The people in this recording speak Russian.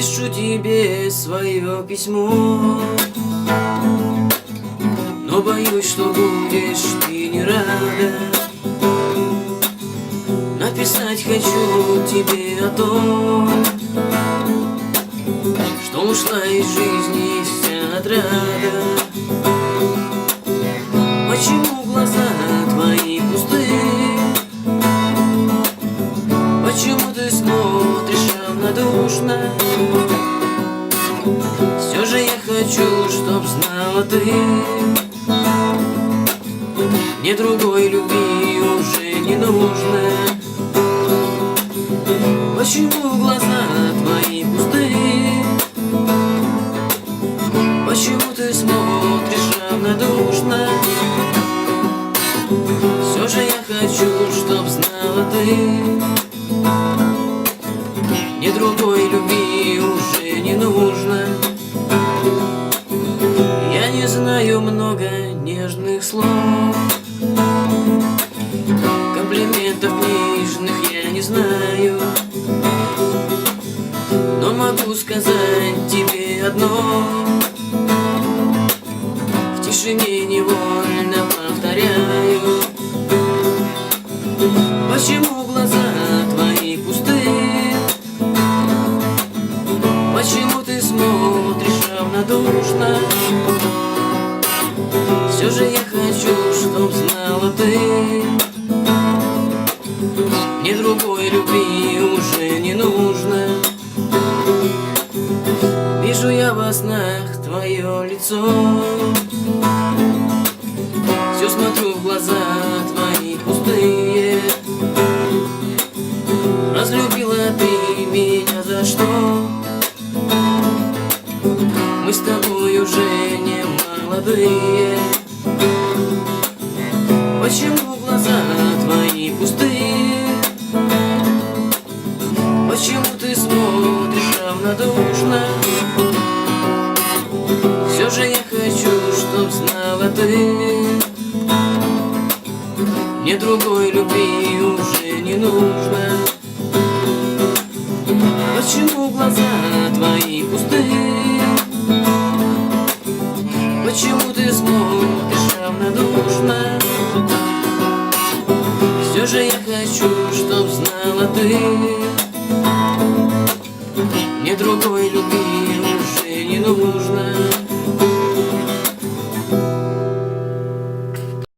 Напишу тебе свое письмо, но боюсь, что будешь ты не рада. Написать хочу тебе о том, что ушла из жизни вся отрада. Почему глаза твои пустые? Почему ты смотришь равнодушно? Все же я хочу, чтоб знала ты, мне другой любви уже не нужно. Почему глаза твои пустые? Почему ты смотришь равнодушно? Все же я хочу, чтоб знала ты, мне другой любви уже не нужно. Я не знаю много нежных слов, комплиментов нежных я не знаю, но могу сказать тебе одно, в тишине невольно повторяю. Почему глаза твои пустые? Почему ты смотришь равнодушно? Все же я хочу, чтоб знала ты, мне другой любви уже не нужно. Вижу я во снах твое лицо, все смотрю в глаза твои пустые. Разлюбила ты меня за что? Мы с тобой уже не молодые. Почему глаза твои пустые? Почему ты смотришь равнодушно? Все же я хочу, чтоб знала ты, мне другой любви уже не нужно. Почему глаза твои пустые? Почему ты смотришь равнодушно? Все же я хочу, чтоб знала ты, мне другой любви